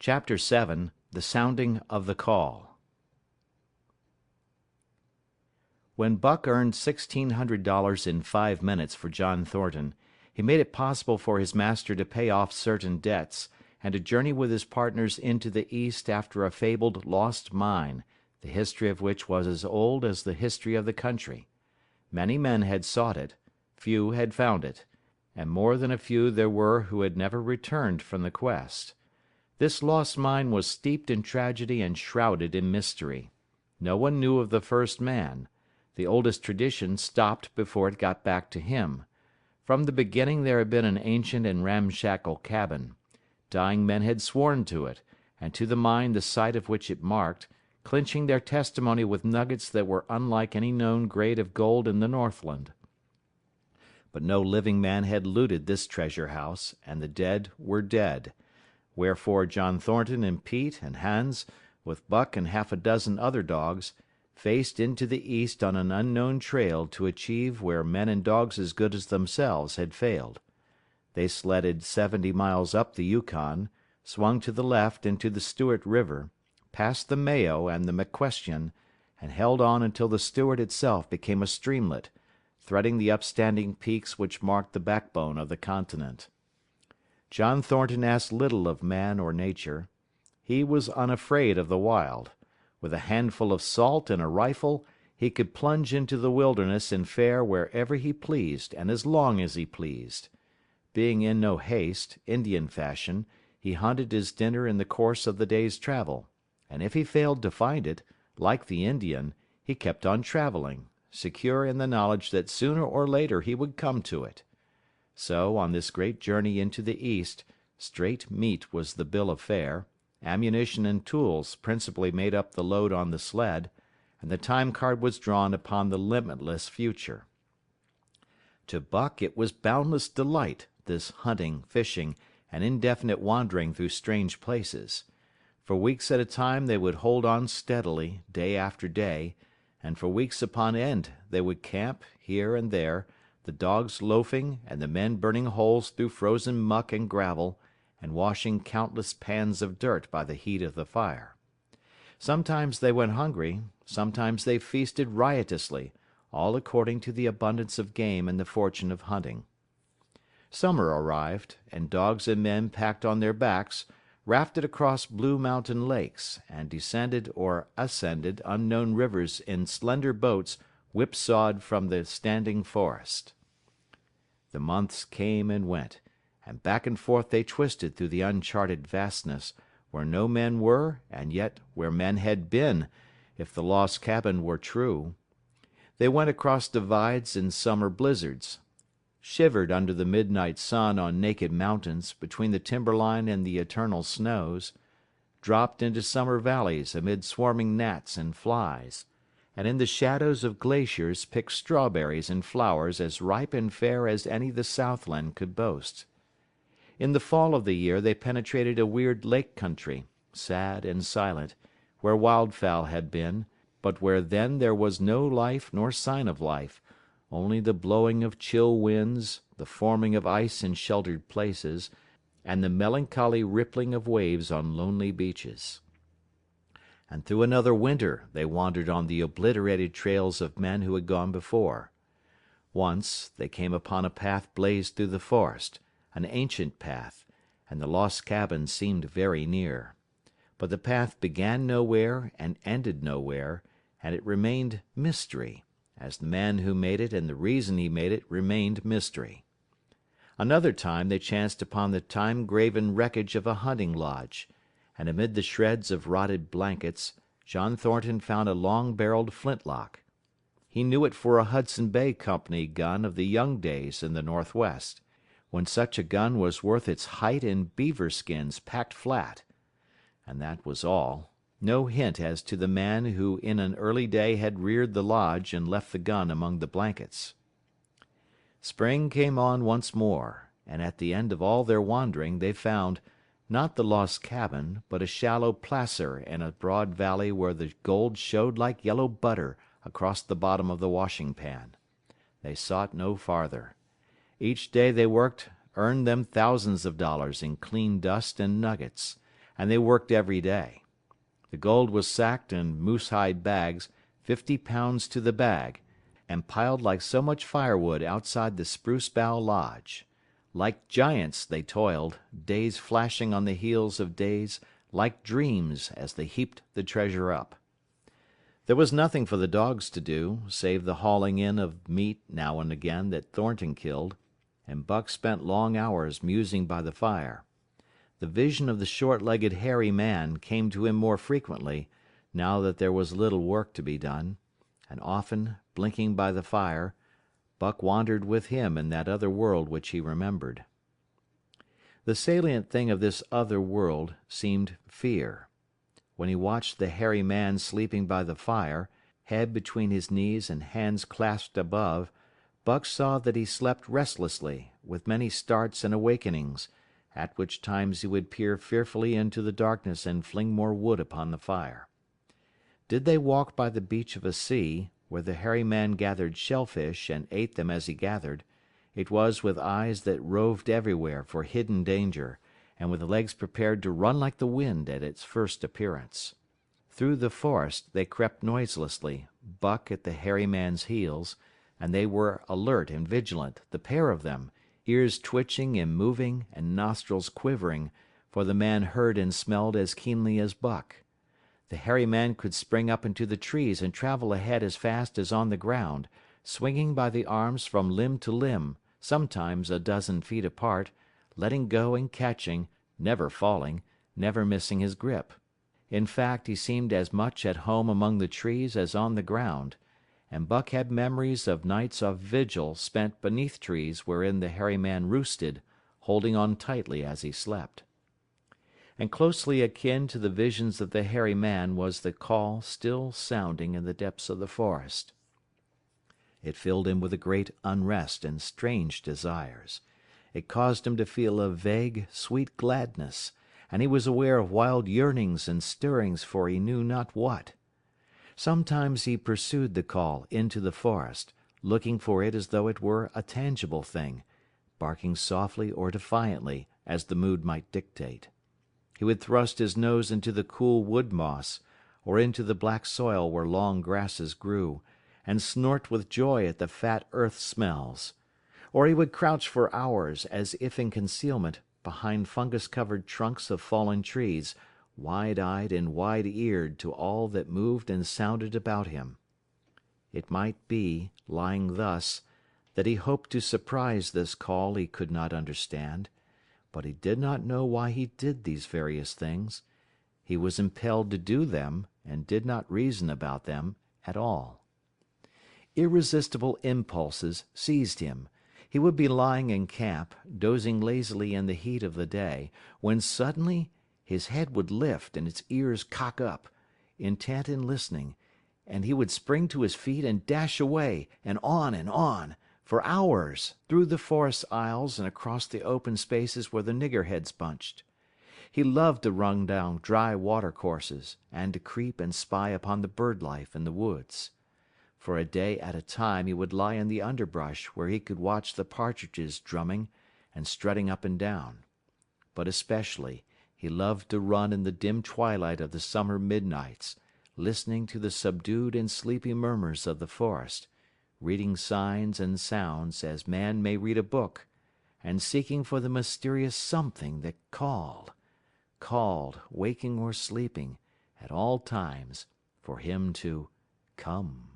Chapter 7. The Sounding of the Call. When Buck earned $1,600 in 5 minutes for John Thornton, he made it possible for his master to pay off certain debts, and to journey with his partners into the East after a fabled lost mine, the history of which was as old as the history of the country. Many men had sought it, few had found it, and more than a few there were who had never returned from the quest. This lost mine was steeped in tragedy and shrouded in mystery. No one knew of the first man. The oldest tradition stopped before it got back to him. From the beginning there had been an ancient and ramshackle cabin. Dying men had sworn to it, and to the mine the site of which it marked, clinching their testimony with nuggets that were unlike any known grade of gold in the Northland. But no living man had looted this treasure house, and the dead were dead. Wherefore John Thornton and Pete and Hans, with Buck and half a dozen other dogs, faced into the East on an unknown trail to achieve where men and dogs as good as themselves had failed. They sledded 70 miles up the Yukon, swung to the left into the Stewart River, passed the Mayo and the McQuestion, and held on until the Stewart itself became a streamlet, threading the upstanding peaks which marked the backbone of the continent. John Thornton asked little of man or nature. He was unafraid of the wild. With a handful of salt and a rifle, he could plunge into the wilderness and fare wherever he pleased and as long as he pleased. Being in no haste, Indian fashion, he hunted his dinner in the course of the day's travel, and if he failed to find it, like the Indian, he kept on traveling, secure in the knowledge that sooner or later he would come to it. So, on this great journey into the East, straight meat was the bill of fare, ammunition and tools principally made up the load on the sled, and the time card was drawn upon the limitless future. To Buck it was boundless delight, this hunting, fishing, and indefinite wandering through strange places. For weeks at a time they would hold on steadily, day after day, and for weeks upon end they would camp, here and there, the dogs loafing and the men burning holes through frozen muck and gravel, and washing countless pans of dirt by the heat of the fire. Sometimes they went hungry, sometimes they feasted riotously, all according to the abundance of game and the fortune of hunting. Summer arrived, and dogs and men packed on their backs, rafted across blue mountain lakes, and descended or ascended unknown rivers in slender boats whipsawed from the standing forest. The months came and went, and back and forth they twisted through the uncharted vastness, where no men were, and yet where men had been, if the lost cabin were true. They went across divides in summer blizzards, shivered under the midnight sun on naked mountains between the timberline and the eternal snows, dropped into summer valleys amid swarming gnats and flies, and in the shadows of glaciers picked strawberries and flowers as ripe and fair as any the Southland could boast. In the fall of the year they penetrated a weird lake country, sad and silent, where wildfowl had been, but where then there was no life nor sign of life, only the blowing of chill winds, the forming of ice in sheltered places, and the melancholy rippling of waves on lonely beaches. And through another winter they wandered on the obliterated trails of men who had gone before. Once they came upon a path blazed through the forest, an ancient path, and the lost cabin seemed very near. But the path began nowhere and ended nowhere, and it remained mystery, as the man who made it and the reason he made it remained mystery. Another time they chanced upon the time-graven wreckage of a hunting lodge, and amid the shreds of rotted blankets, John Thornton found a long-barreled flintlock. He knew it for a Hudson Bay Company gun of the young days in the Northwest, when such a gun was worth its height in beaver skins packed flat. And that was all. No hint as to the man who in an early day had reared the lodge and left the gun among the blankets. Spring came on once more, and at the end of all their wandering they found, not the lost cabin, but a shallow placer in a broad valley where the gold showed like yellow butter across the bottom of the washing pan. They sought no farther. Each day they worked earned them thousands of dollars in clean dust and nuggets, and they worked every day. The gold was sacked in moose-hide bags, 50 pounds to the bag, and piled like so much firewood outside the Spruce Bough Lodge. Like giants they toiled, days flashing on the heels of days, like dreams as they heaped the treasure up. There was nothing for the dogs to do, save the hauling in of meat now and again that Thornton killed, and Buck spent long hours musing by the fire. The vision of the short-legged hairy man came to him more frequently, now that there was little work to be done, and often, blinking by the fire, Buck wandered with him in that other world which he remembered. The salient thing of this other world seemed fear. When he watched the hairy man sleeping by the fire, head between his knees and hands clasped above, Buck saw that he slept restlessly, with many starts and awakenings, at which times he would peer fearfully into the darkness and fling more wood upon the fire. Did they walk by the beach of a sea, where the hairy man gathered shellfish and ate them as he gathered, it was with eyes that roved everywhere for hidden danger, and with legs prepared to run like the wind at its first appearance. Through the forest they crept noiselessly, Buck at the hairy man's heels, and they were alert and vigilant, the pair of them, ears twitching and moving and nostrils quivering, for the man heard and smelled as keenly as Buck. The hairy man could spring up into the trees and travel ahead as fast as on the ground, swinging by the arms from limb to limb, sometimes a dozen feet apart, letting go and catching, never falling, never missing his grip. In fact, he seemed as much at home among the trees as on the ground, and Buck had memories of nights of vigil spent beneath trees wherein the hairy man roosted, holding on tightly as he slept. And closely akin to the visions of the hairy man was the call still sounding in the depths of the forest. It filled him with a great unrest and strange desires. It caused him to feel a vague, sweet gladness, and he was aware of wild yearnings and stirrings for he knew not what. Sometimes he pursued the call into the forest, looking for it as though it were a tangible thing, barking softly or defiantly, as the mood might dictate. He would thrust his nose into the cool wood moss, or into the black soil where long grasses grew, and snort with joy at the fat earth smells. Or he would crouch for hours, as if in concealment, behind fungus-covered trunks of fallen trees, wide-eyed and wide-eared to all that moved and sounded about him. It might be, lying thus, that he hoped to surprise this call he could not understand, but he did not know why he did these various things. He was impelled to do them, and did not reason about them at all. Irresistible impulses seized him. He would be lying in camp, dozing lazily in the heat of the day, when suddenly his head would lift and its ears cock up, intent and listening, and he would spring to his feet and dash away, and on, for hours, through the forest aisles and across the open spaces where the niggerheads bunched. He loved to run down dry watercourses, and to creep and spy upon the bird life in the woods. For a day at a time he would lie in the underbrush where he could watch the partridges drumming and strutting up and down. But especially he loved to run in the dim twilight of the summer midnights, listening to the subdued and sleepy murmurs of the forest, reading signs and sounds as man may read a book, and seeking for the mysterious something that called, waking or sleeping, at all times, for him to come.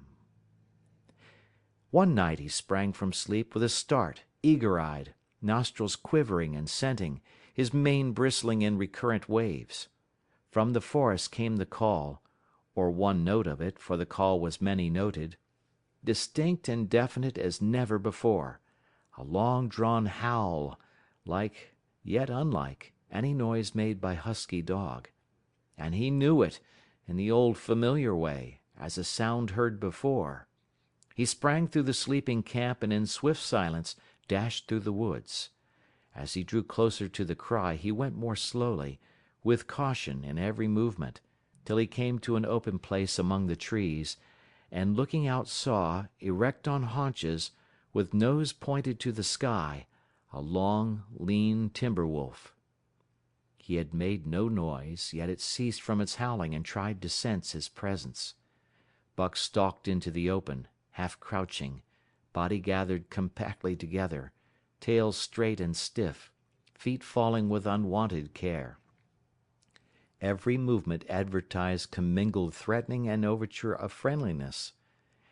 One night he sprang from sleep with a start, eager-eyed, nostrils quivering and scenting, his mane bristling in recurrent waves. From the forest came the call, or one note of it, for the call was many-noted, distinct and definite as never before, a long-drawn howl, like, yet unlike, any noise made by husky dog. And he knew it, in the old familiar way, as a sound heard before. He sprang through the sleeping camp and in swift silence dashed through the woods. As he drew closer to the cry he went more slowly, with caution in every movement, till he came to an open place among the trees, and looking out saw, erect on haunches, with nose pointed to the sky, a long, lean timber wolf. He had made no noise, yet it ceased from its howling and tried to sense his presence. Buck stalked into the open, half crouching, body gathered compactly together, tail straight and stiff, feet falling with unwonted care. Every movement advertised commingled threatening and overture of friendliness.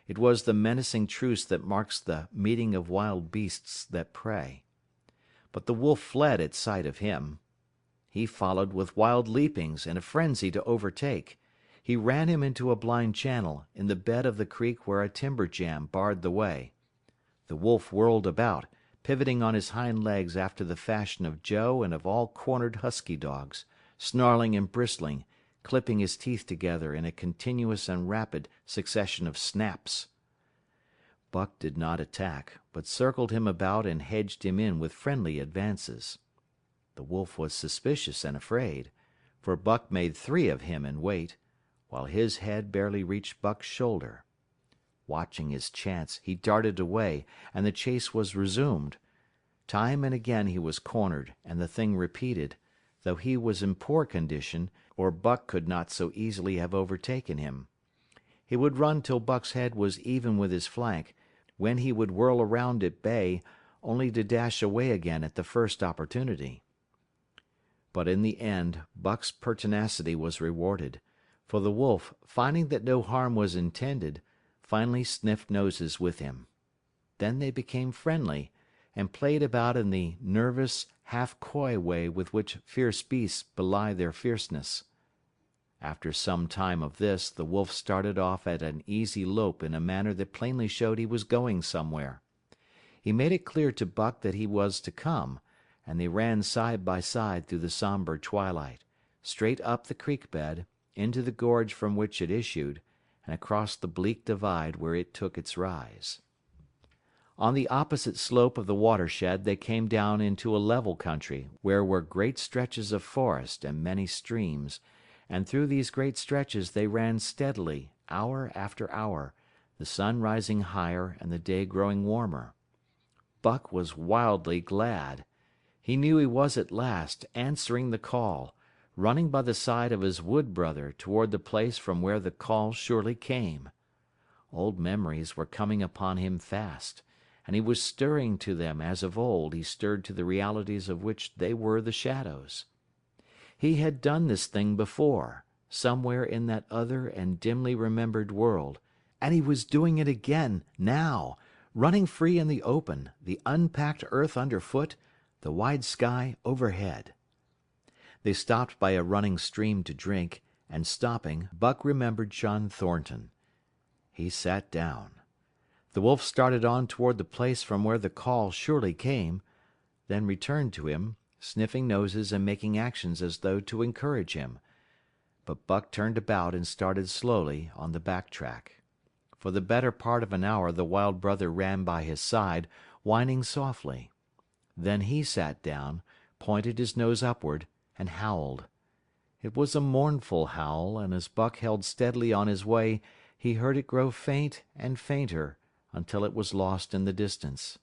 It was the menacing truce that marks the meeting of wild beasts that prey. But the wolf fled at sight of him. He followed with wild leapings in a frenzy to overtake. He ran him into a blind channel, in the bed of the creek where a timber jam barred the way. The wolf whirled about, pivoting on his hind legs after the fashion of Joe and of all cornered husky dogs, snarling and bristling, clipping his teeth together in a continuous and rapid succession of snaps. Buck did not attack, but circled him about and hedged him in with friendly advances. The wolf was suspicious and afraid, for Buck made 3 of him in weight, while his head barely reached Buck's shoulder. Watching his chance, he darted away, and the chase was resumed. Time and again he was cornered, and the thing repeated, though he was in poor condition, or Buck could not so easily have overtaken him. He would run till Buck's head was even with his flank, when he would whirl around at bay, only to dash away again at the first opportunity. But in the end, Buck's pertinacity was rewarded, for the wolf, finding that no harm was intended, finally sniffed noses with him. Then they became friendly, and played about in the nervous, half-coy way with which fierce beasts belie their fierceness. After some time of this, the wolf started off at an easy lope in a manner that plainly showed he was going somewhere. He made it clear to Buck that he was to come, and they ran side by side through the somber twilight, straight up the creek bed, into the gorge from which it issued, and across the bleak divide where it took its rise. On the opposite slope of the watershed they came down into a level country where were great stretches of forest and many streams, and through these great stretches they ran steadily, hour after hour, the sun rising higher and the day growing warmer. Buck was wildly glad. He knew he was at last answering the call, running by the side of his wood brother toward the place from where the call surely came. Old memories were coming upon him fast, and he was stirring to them as of old he stirred to the realities of which they were the shadows. He had done this thing before, somewhere in that other and dimly remembered world, and he was doing it again, now, running free in the open, the unpacked earth underfoot, the wide sky overhead. They stopped by a running stream to drink, and stopping, Buck remembered John Thornton. He sat down. The wolf started on toward the place from where the call surely came, then returned to him, sniffing noses and making actions as though to encourage him. But Buck turned about and started slowly on the back track. For the better part of an hour the wild brother ran by his side, whining softly. Then he sat down, pointed his nose upward, and howled. It was a mournful howl, and as Buck held steadily on his way, he heard it grow faint and fainter, until it was lost in the distance.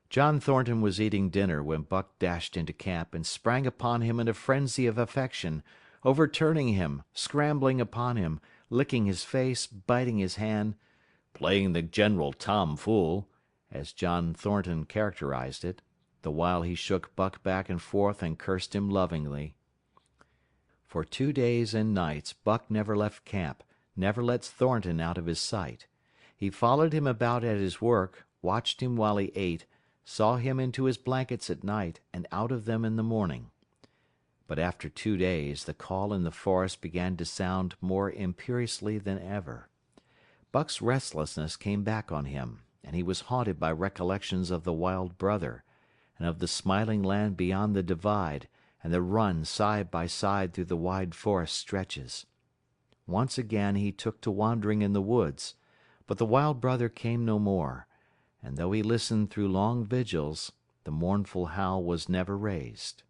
John Thornton was eating dinner when Buck dashed into camp and sprang upon him in a frenzy of affection, overturning him, scrambling upon him, licking his face, biting his hand, playing the general tom-fool, as John Thornton characterized it, the while he shook Buck back and forth and cursed him lovingly. For 2 days and nights Buck never left camp, never let Thornton out of his sight. He followed him about at his work, watched him while he ate, saw him into his blankets at night and out of them in the morning. But after 2 days the call in the forest began to sound more imperiously than ever. Buck's restlessness came back on him, and he was haunted by recollections of the wild brother, and of the smiling land beyond the divide, and the run side by side through the wide forest stretches. Once again he took to wandering in the woods, but the wild brother came no more, and though he listened through long vigils, the mournful howl was never raised.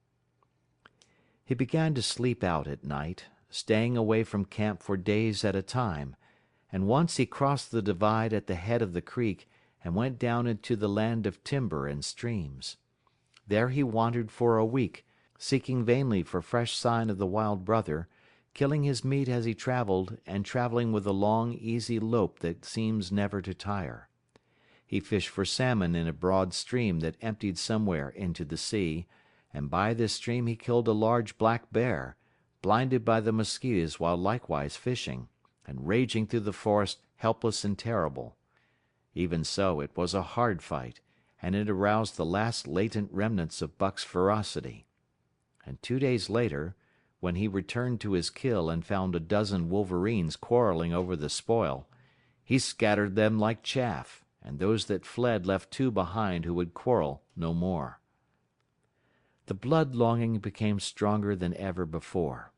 He began to sleep out at night, staying away from camp for days at a time, and once he crossed the divide at the head of the creek and went down into the land of timber and streams. There he wandered for a week, seeking vainly for fresh sign of the wild brother, killing his meat as he traveled and traveling with a long, easy lope that seems never to tire. He fished for salmon in a broad stream that emptied somewhere into the sea, and by this stream he killed a large black bear, blinded by the mosquitoes while likewise fishing, and raging through the forest helpless and terrible. Even so, it was a hard fight, and it aroused the last latent remnants of Buck's ferocity. And 2 days later, when he returned to his kill and found a dozen wolverines quarreling over the spoil, he scattered them like chaff, and those that fled left two behind who would quarrel no more. The blood longing became stronger than ever before.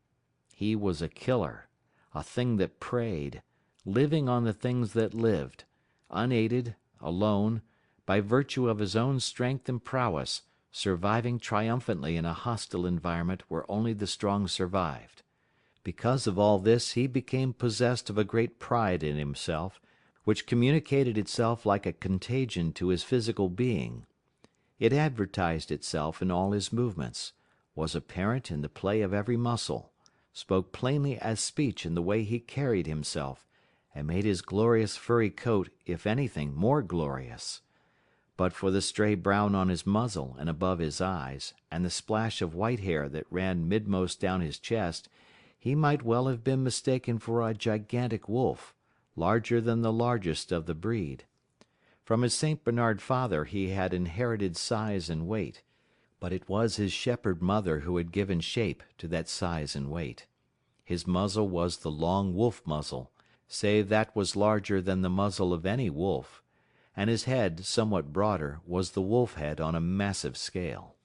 He was a killer, a thing that preyed, living on the things that lived, unaided, alone, by virtue of his own strength and prowess, surviving triumphantly in a hostile environment where only the strong survived. Because of all this he became possessed of a great pride in himself, which communicated itself like a contagion to his physical being. It advertised itself in all his movements, was apparent in the play of every muscle, spoke plainly as speech in the way he carried himself, and made his glorious furry coat, if anything, more glorious. But for the stray brown on his muzzle and above his eyes, and the splash of white hair that ran midmost down his chest, he might well have been mistaken for a gigantic wolf, larger than the largest of the breed. From his St. Bernard father he had inherited size and weight, but it was his shepherd mother who had given shape to that size and weight. His muzzle was the long wolf muzzle, save that was larger than the muzzle of any wolf, and his head, somewhat broader, was the wolf head on a massive scale.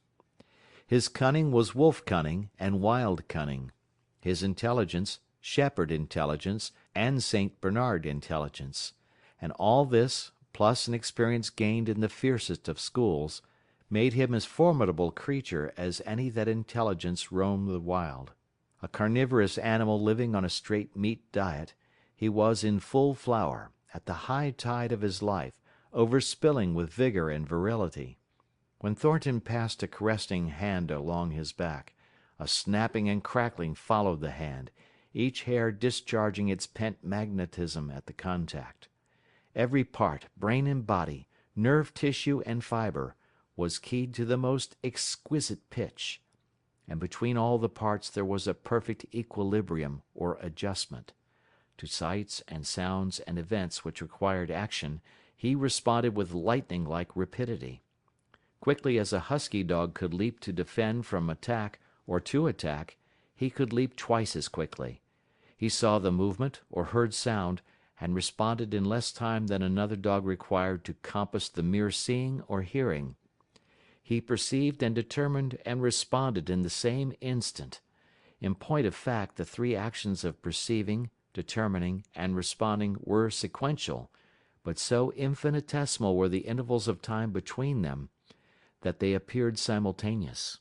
His cunning was wolf cunning and wild cunning. His intelligence, shepherd intelligence and St. Bernard intelligence, and all this, plus an experience gained in the fiercest of schools, made him as formidable creature as any that intelligence roamed the wild. A carnivorous animal living on a straight meat diet, he was in full flower, at the high tide of his life, overspilling with vigor and virility. When Thornton passed a caressing hand along his back, a snapping and crackling followed the hand, each hair discharging its pent magnetism at the contact. Every part, brain and body, nerve tissue and fiber, was keyed to the most exquisite pitch, and between all the parts there was a perfect equilibrium or adjustment. To sights and sounds and events which required action he responded with lightning-like rapidity. Quickly as a husky dog could leap to defend from attack or to attack, he could leap twice as quickly. He saw the movement or heard sound, and responded in less time than another dog required to compass the mere seeing or hearing. He perceived and determined and responded in the same instant. In point of fact, the three actions of perceiving, determining, and responding were sequential, but so infinitesimal were the intervals of time between them, that they appeared simultaneous.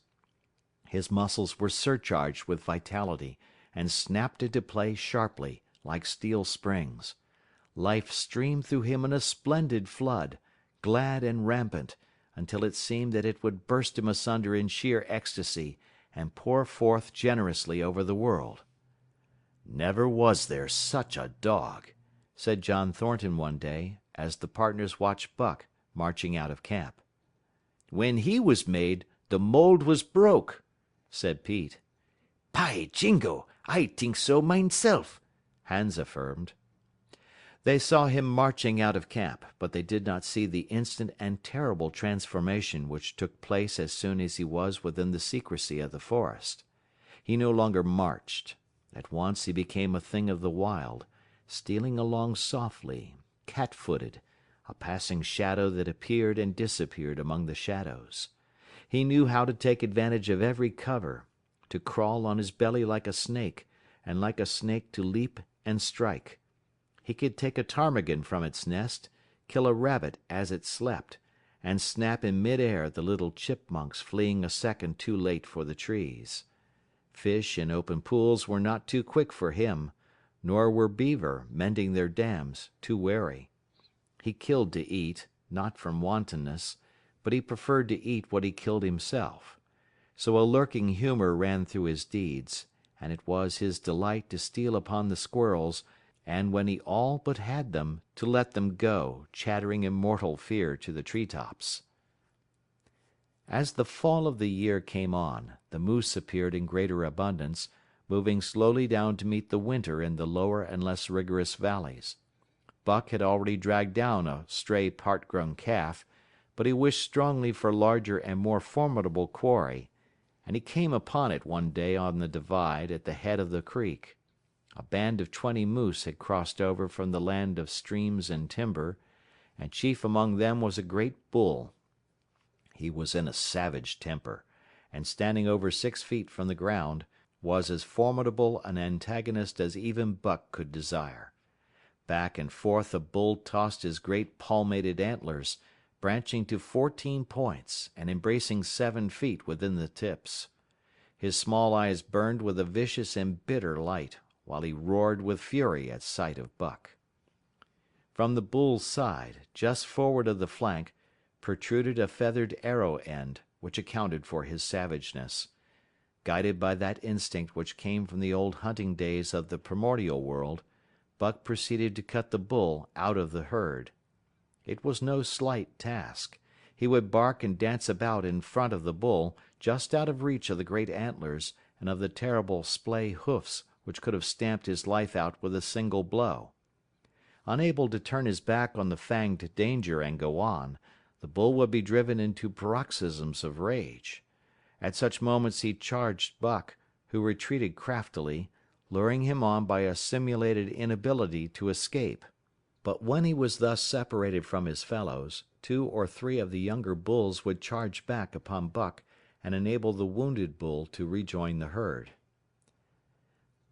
His muscles were surcharged with vitality, and snapped into play sharply, like steel springs. Life streamed through him in a splendid flood, glad and rampant, until it seemed that it would burst him asunder in sheer ecstasy, and pour forth generously over the world. "Never was there such a dog," said John Thornton one day, as the partners watched Buck marching out of camp. "When he was made, the mold was broke," said Pete. "By jingo, I think so mineself," Hans affirmed. They saw him marching out of camp, but they did not see the instant and terrible transformation which took place as soon as he was within the secrecy of the forest. He no longer marched. At once he became a thing of the wild, stealing along softly, cat-footed, a passing shadow that appeared and disappeared among the shadows. He knew how to take advantage of every cover, to crawl on his belly like a snake, and like a snake to leap and strike. He could take a ptarmigan from its nest, kill a rabbit as it slept, and snap in mid-air the little chipmunks fleeing a second too late for the trees. Fish in open pools were not too quick for him, nor were beaver, mending their dams, too wary. He killed to eat, not from wantonness, but he preferred to eat what he killed himself. so a lurking humor ran through his deeds, and it was his delight to steal upon the squirrels, and when he all but had them, to let them go, chattering in mortal fear to the tree tops. As the fall of the year came on, the moose appeared in greater abundance, moving slowly down to meet the winter in the lower and less rigorous valleys. Buck had already dragged down a stray part-grown calf, but he wished strongly for larger and more formidable quarry, and he came upon it one day on the divide at the head of the creek. A band of 20 moose had crossed over from the land of streams and timber, and chief among them was a great bull. He was in a savage temper, and standing over 6 feet from the ground, was as formidable an antagonist as even Buck could desire. Back and forth the bull tossed his great palmated antlers, branching to 14 points, and embracing 7 feet within the tips. His small eyes burned with a vicious and bitter light, while he roared with fury at sight of Buck. From the bull's side, just forward of the flank, protruded a feathered arrow end, which accounted for his savageness. Guided by that instinct which came from the old hunting days of the primordial world, Buck proceeded to cut the bull out of the herd. It was no slight task. He would bark and dance about in front of the bull, just out of reach of the great antlers and of the terrible splay hoofs which could have stamped his life out with a single blow. Unable to turn his back on the fanged danger and go on, the bull would be driven into paroxysms of rage. At such moments he charged Buck, who retreated craftily, luring him on by a simulated inability to escape. But when he was thus separated from his fellows, 2 or 3 of the younger bulls would charge back upon Buck and enable the wounded bull to rejoin the herd.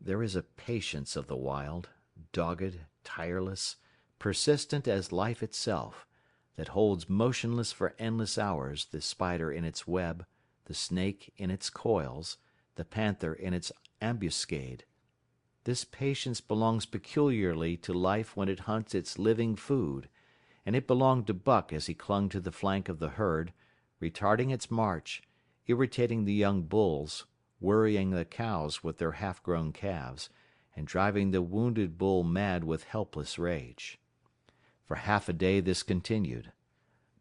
There is a patience of the wild, dogged, tireless, persistent as life itself, that holds motionless for endless hours the spider in its web, the snake in its coils, the panther in its ambuscade. This patience belongs peculiarly to life when it hunts its living food, and it belonged to Buck as he clung to the flank of the herd, retarding its march, irritating the young bulls, worrying the cows with their half-grown calves, and driving the wounded bull mad with helpless rage. For half a day this continued.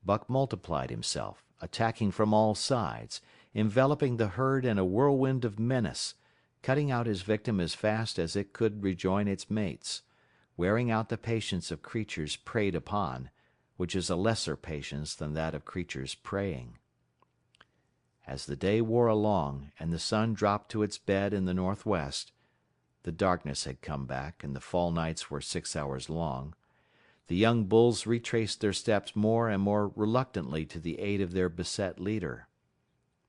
Buck multiplied himself, attacking from all sides, enveloping the herd in a whirlwind of menace, cutting out his victim as fast as it could rejoin its mates, wearing out the patience of creatures preyed upon, which is a lesser patience than that of creatures preying. As the day wore along, and the sun dropped to its bed in the northwest, the darkness had come back, and the fall nights were 6 hours long. The young bulls retraced their steps more and more reluctantly to the aid of their beset leader.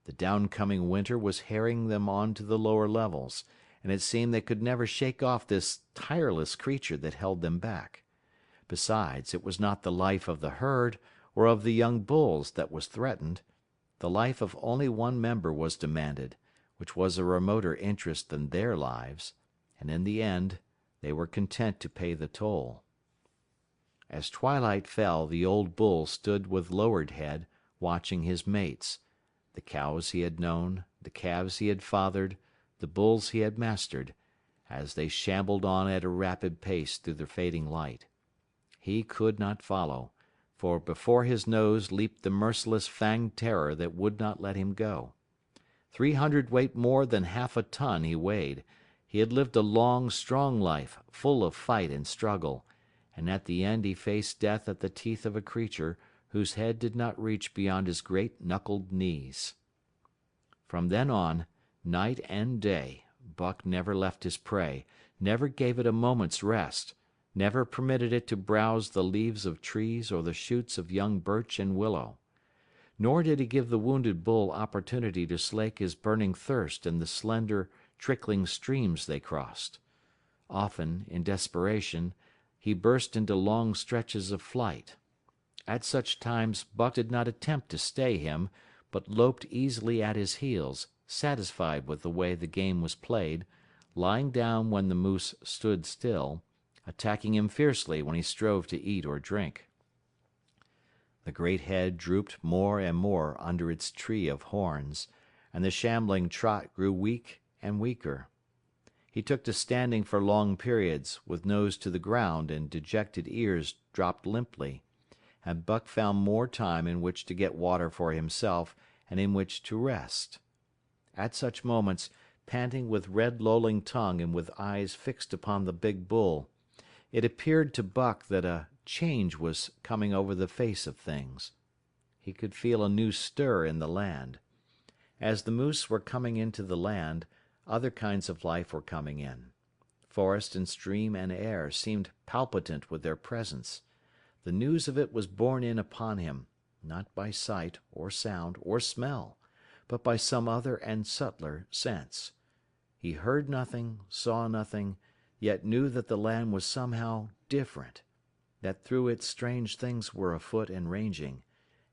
The downcoming winter was harrying them on to the lower levels, and it seemed they could never shake off this tireless creature that held them back. Besides, it was not the life of the herd or of the young bulls that was threatened. The life of only one member was demanded, which was a remoter interest than their lives, and in the end they were content to pay the toll. As twilight fell, the old bull stood with lowered head, watching his mates, the cows he had known, the calves he had fathered, the bulls he had mastered, as they shambled on at a rapid pace through the fading light. He could not follow, for before his nose leaped the merciless fanged terror that would not let him go. 300 weight more than half a ton he weighed. He had lived a long, strong life, full of fight and struggle, and at the end he faced death at the teeth of a creature whose head did not reach beyond his great knuckled knees. From then on, night and day, Buck never left his prey, never gave it a moment's rest, never permitted it to browse the leaves of trees or the shoots of young birch and willow. Nor did he give the wounded bull opportunity to slake his burning thirst in the slender, trickling streams they crossed. Often, in desperation, he burst into long stretches of flight. At such times Buck did not attempt to stay him, but loped easily at his heels, satisfied with the way the game was played, lying down when the moose stood still, attacking him fiercely when he strove to eat or drink. The great head drooped more and more under its tree of horns, and the shambling trot grew weak and weaker. He took to standing for long periods, with nose to the ground and dejected ears dropped limply, and Buck found more time in which to get water for himself and in which to rest. At such moments, panting with red lolling tongue and with eyes fixed upon the big bull, it appeared to Buck that a change was coming over the face of things. He could feel a new stir in the land. As the moose were coming into the land, other kinds of life were coming in. Forest and stream and air seemed palpitant with their presence. The news of it was borne in upon him, not by sight or sound or smell, but by some other and subtler sense. He heard nothing, saw nothing, yet knew that the land was somehow different, that through it strange things were afoot and ranging,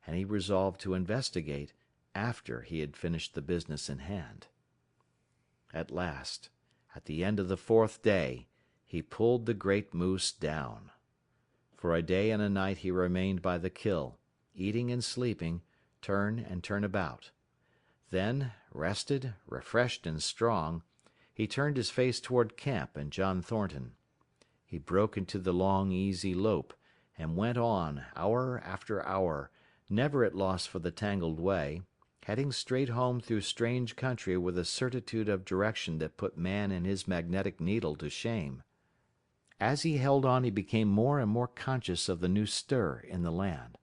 and he resolved to investigate after he had finished the business in hand. At last, at the end of the 4th day, he pulled the great moose down. For a day and a night he remained by the kill, eating and sleeping, turn and turn about. Then, rested, refreshed and strong, he turned his face toward camp and John Thornton. He broke into the long, easy lope, and went on, hour after hour, never at loss for the tangled way, heading straight home through strange country with a certitude of direction that put man and his magnetic needle to shame. As he held on he became more and more conscious of the new stir in the land.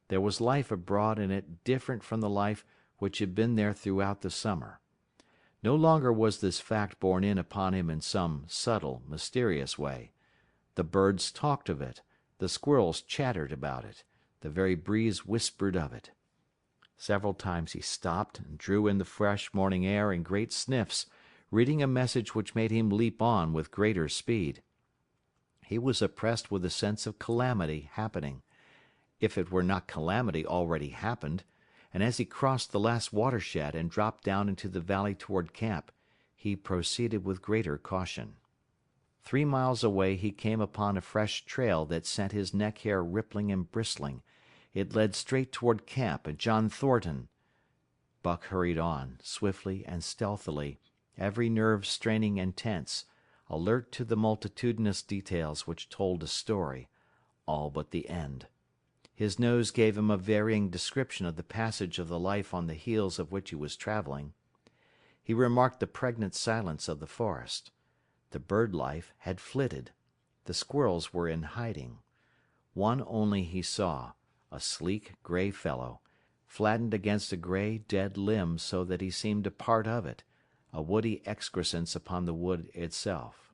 There was life abroad in it different from the life which had been there throughout the summer. No longer was this fact borne in upon him in some subtle, mysterious way. The birds talked of it, the squirrels chattered about it, the very breeze whispered of it. Several times he stopped and drew in the fresh morning air in great sniffs, reading a message which made him leap on with greater speed. He was oppressed with a sense of calamity happening, if it were not calamity already happened, and as he crossed the last watershed and dropped down into the valley toward camp, he proceeded with greater caution. 3 miles away he came upon a fresh trail that sent his neck hair rippling and bristling. It led straight toward camp and John Thornton. Buck hurried on, swiftly and stealthily, every nerve straining and tense, alert to the multitudinous details which told a story, all but the end. His nose gave him a varying description of the passage of the life on the heels of which he was traveling. He remarked the pregnant silence of the forest. The bird life had flitted. The squirrels were in hiding. One only he saw, a sleek, gray fellow, flattened against a gray, dead limb so that he seemed a part of it, a woody excrescence upon the wood itself.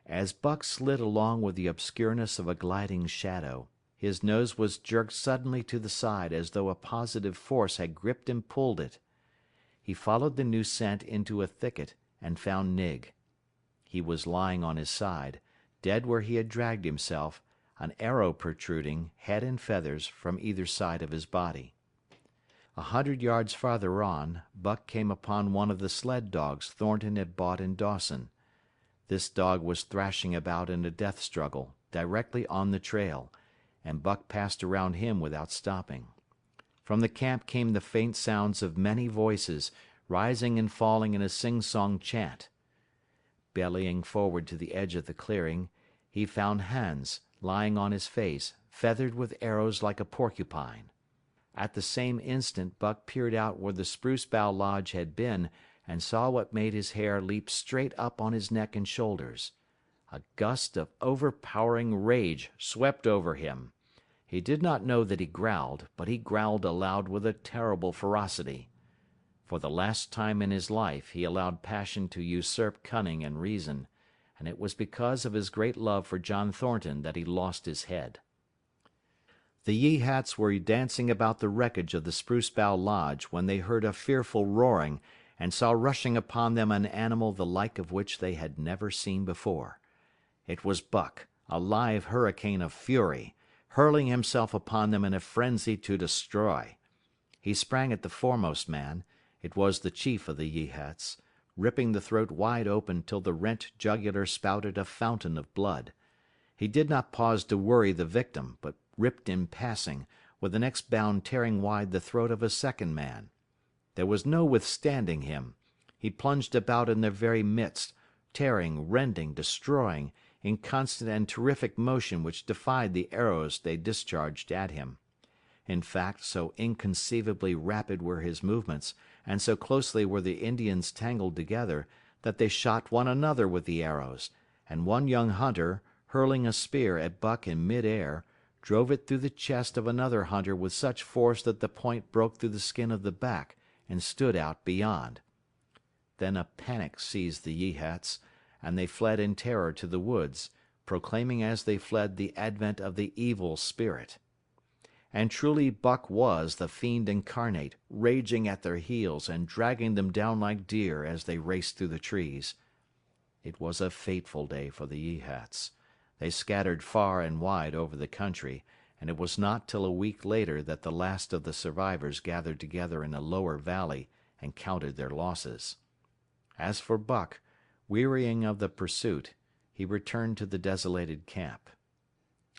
As Buck slid along with the obscureness of a gliding shadow, his nose was jerked suddenly to the side as though a positive force had gripped and pulled it. He followed the new scent into a thicket and found Nig. He was lying on his side, dead where he had dragged himself, an arrow protruding, head and feathers, from either side of his body. 100 yards farther on, Buck came upon one of the sled dogs Thornton had bought in Dawson. This dog was thrashing about in a death struggle, directly on the trail, and Buck passed around him without stopping. From the camp came the faint sounds of many voices, rising and falling in a sing-song chant. Bellying forward to the edge of the clearing, he found Hans, lying on his face, feathered with arrows like a porcupine. At the same instant Buck peered out where the spruce bough lodge had been and saw what made his hair leap straight up on his neck and shoulders. A gust of overpowering rage swept over him. He did not know that he growled, but he growled aloud with a terrible ferocity. For the last time in his life he allowed passion to usurp cunning and reason, and it was because of his great love for John Thornton that he lost his head. The Yeehats were dancing about the wreckage of the Spruce Bough Lodge when they heard a fearful roaring and saw rushing upon them an animal the like of which they had never seen before. It was Buck, a live hurricane of fury, hurling himself upon them in a frenzy to destroy. He sprang at the foremost man, it was the chief of the Yeehats, ripping the throat wide open till the rent jugular spouted a fountain of blood. He did not pause to worry the victim, but ripped in passing, with the next bound tearing wide the throat of a second man. There was no withstanding him. He plunged about in their very midst, tearing, rending, destroying, in constant and terrific motion which defied the arrows they discharged at him. In fact, so inconceivably rapid were his movements, and so closely were the Indians tangled together, that they shot one another with the arrows, and one young hunter, hurling a spear at Buck in mid-air, drove it through the chest of another hunter with such force that the point broke through the skin of the back and stood out beyond. Then a panic seized the Yeehats, and they fled in terror to the woods, proclaiming as they fled the advent of the evil spirit. And truly Buck was the fiend incarnate, raging at their heels and dragging them down like deer as they raced through the trees. It was a fateful day for the Yeehats. They scattered far and wide over the country, and it was not till a week later that the last of the survivors gathered together in a lower valley and counted their losses. As for Buck, wearying of the pursuit, he returned to the desolated camp.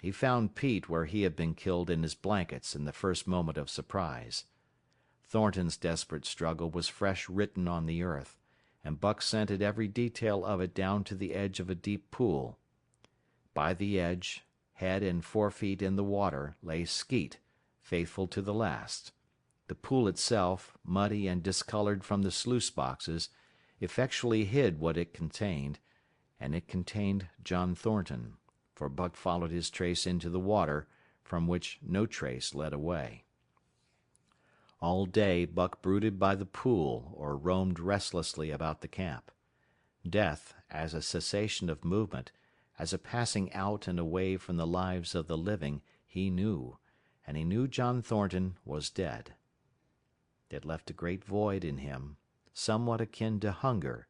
He found Pete where he had been killed in his blankets in the first moment of surprise. Thornton's desperate struggle was fresh written on the earth, and Buck scented every detail of it down to the edge of a deep pool. By the edge, head and 4 feet in the water, lay Skeet, faithful to the last. The pool itself, muddy and discolored from the sluice boxes, effectually hid what it contained, and it contained John Thornton, for Buck followed his trace into the water, from which no trace led away. All day Buck brooded by the pool or roamed restlessly about the camp. Death, as a cessation of movement, as a passing out and away from the lives of the living, he knew, and he knew John Thornton was dead. It left a great void in him, somewhat akin to hunger,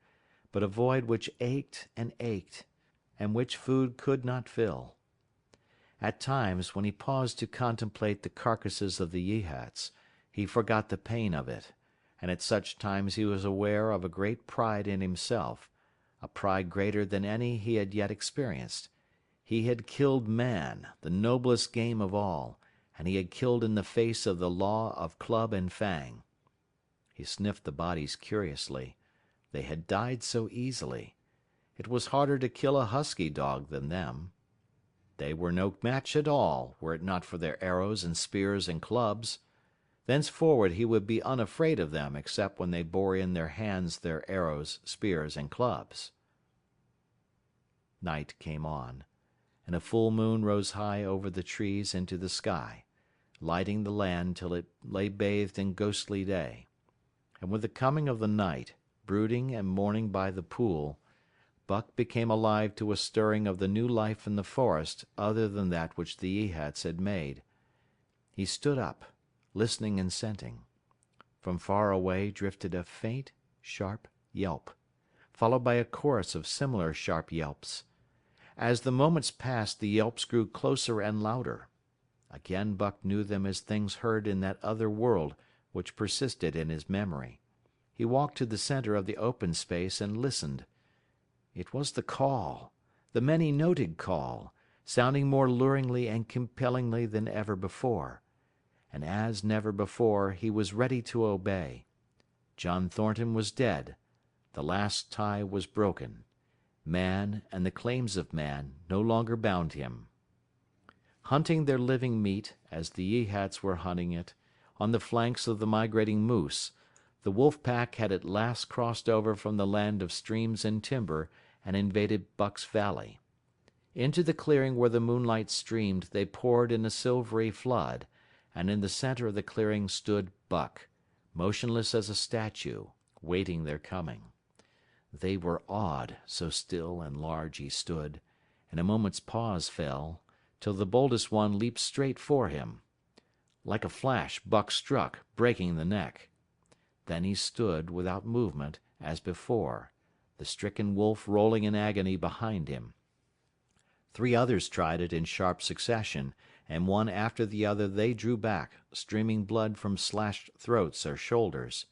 but a void which ached, and which food could not fill. At times, when he paused to contemplate the carcasses of the Yeehats, he forgot the pain of it, and at such times he was aware of a great pride in himself, a pride greater than any he had yet experienced. He had killed man, the noblest game of all, and he had killed in the face of the law of club and fang. He sniffed the bodies curiously. They had died so easily. It was harder to kill a husky dog than them. They were no match at all, were it not for their arrows and spears and clubs. Thenceforward he would be unafraid of them except when they bore in their hands their arrows, spears, and clubs. Night came on, and a full moon rose high over the trees into the sky, lighting the land till it lay bathed in ghostly day. And with the coming of the night, brooding and mourning by the pool, Buck became alive to a stirring of the new life in the forest other than that which the Yeehats had made. He stood up, listening and scenting. From far away drifted a faint, sharp yelp, followed by a chorus of similar sharp yelps. As the moments passed, the yelps grew closer and louder. Again Buck knew them as things heard in that other world which persisted in his memory. He walked to the center of the open space and listened. It was the call, the many-noted call, sounding more luringly and compellingly than ever before. And as never before, he was ready to obey. John Thornton was dead. The last tie was broken. Man and the claims of man no longer bound him. Hunting their living meat, as the Yeehats were hunting it, on the flanks of the migrating moose, the wolf pack had at last crossed over from the land of streams and timber and invaded Buck's valley. Into the clearing where the moonlight streamed they poured in a silvery flood, and in the center of the clearing stood Buck, motionless as a statue, waiting their coming. They were awed, so still and large he stood, and a moment's pause fell, till the boldest one leaped straight for him. Like a flash Buck struck, breaking the neck. Then he stood, without movement, as before, the stricken wolf rolling in agony behind him. 3 others tried it in sharp succession, and one after the other they drew back, streaming blood from slashed throats or shoulders.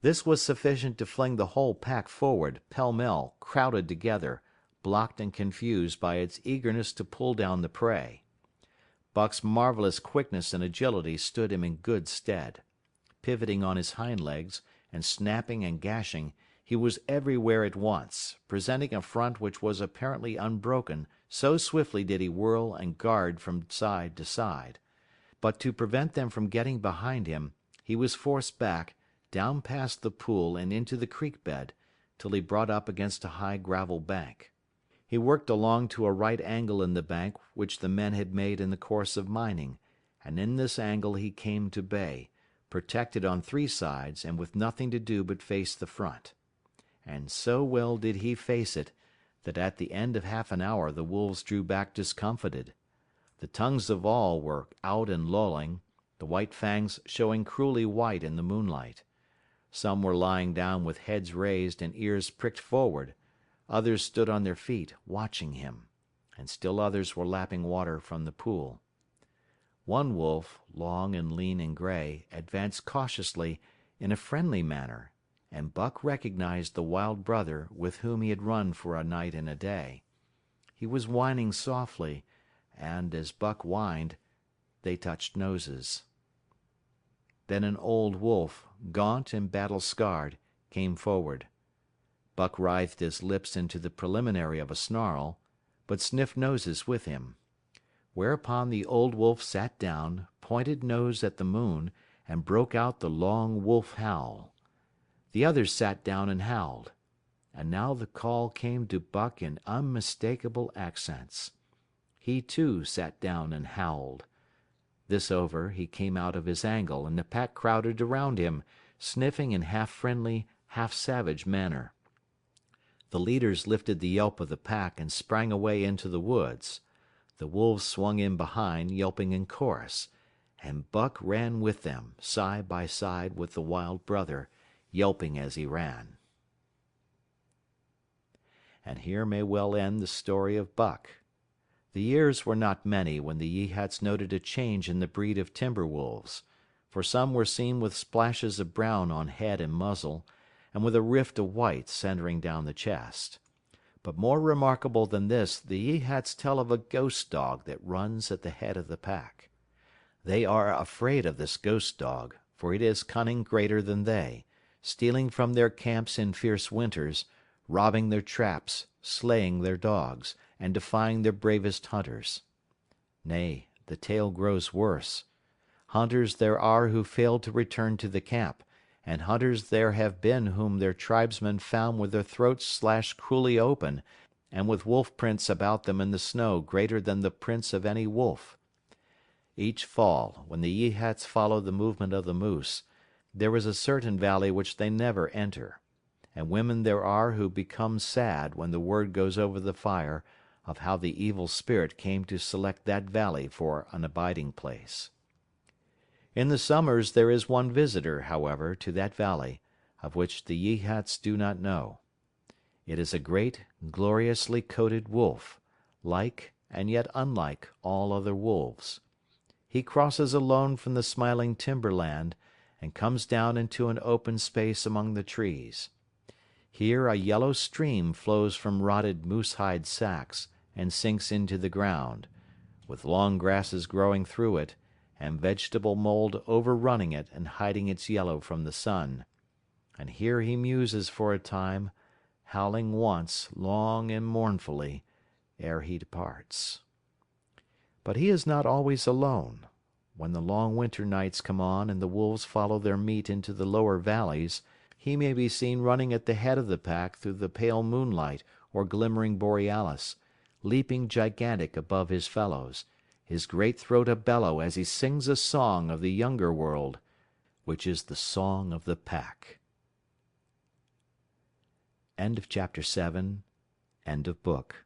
This was sufficient to fling the whole pack forward, pell-mell, crowded together, blocked and confused by its eagerness to pull down the prey. Buck's marvelous quickness and agility stood him in good stead. pivoting on his hind legs, and snapping and gashing, he was everywhere at once, presenting a front which was apparently unbroken, so swiftly did he whirl and guard from side to side. But to prevent them from getting behind him, he was forced back, down past the pool and into the creek bed, till he brought up against a high gravel bank. He worked along to a right angle in the bank which the men had made in the course of mining, and in this angle he came to bay, protected on three sides and with nothing to do but face the front. And so well did he face it, that at the end of half an hour the wolves drew back discomfited. The tongues of all were out and lolling, the white fangs showing cruelly white in the moonlight. Some were lying down with heads raised and ears pricked forward, others stood on their feet, watching him, and still others were lapping water from the pool. One wolf, long and lean and gray, advanced cautiously, in a friendly manner, and Buck recognized the wild brother with whom he had run for a night and a day. He was whining softly, and, as Buck whined, they touched noses. Then an old wolf, gaunt and battle-scarred, came forward. Buck writhed his lips into the preliminary of a snarl, but sniffed noses with him. Whereupon the old wolf sat down, pointed nose at the moon, and broke out the long wolf howl. The others sat down and howled. And now the call came to Buck in unmistakable accents. He too sat down and howled. This over, he came out of his angle, and the pack crowded around him, sniffing in half friendly, half savage manner. The leaders lifted the yelp of the pack and sprang away into the woods. The wolves swung in behind, yelping in chorus, and Buck ran with them, side by side with the wild brother, yelping as he ran. And here may well end the story of Buck. The years were not many when the Yeehats noted a change in the breed of timber wolves, for some were seen with splashes of brown on head and muzzle, and with a rift of white centering down the chest. But more remarkable than this, the Yeehats tell of a ghost dog that runs at the head of the pack. They are afraid of this ghost dog, for it is cunning greater than they, stealing from their camps in fierce winters, robbing their traps, slaying their dogs, and defying their bravest hunters. Nay, the tale grows worse. Hunters there are who fail to return to the camp, and hunters there have been whom their tribesmen found with their throats slashed cruelly open, and with wolf prints about them in the snow greater than the prints of any wolf. Each fall, when the Yeehats follow the movement of the moose, there is a certain valley which they never enter, and women there are who become sad when the word goes over the fire of how the evil spirit came to select that valley for an abiding place. In the summers there is one visitor, however, to that valley, of which the Yeehats do not know. It is a great, gloriously coated wolf, like, and yet unlike, all other wolves. He crosses alone from the smiling timberland, and comes down into an open space among the trees. Here a yellow stream flows from rotted moose-hide sacks, and sinks into the ground, with long grasses growing through it, and vegetable mold overrunning it and hiding its yellow from the sun. And here he muses for a time, howling once, long and mournfully, ere he departs. But he is not always alone. When the long winter nights come on and the wolves follow their meat into the lower valleys, he may be seen running at the head of the pack through the pale moonlight or glimmering borealis, leaping gigantic above his fellows, his great throat a-bellow as he sings a song of the younger world, which is the song of the pack. End of chapter 7. End of book.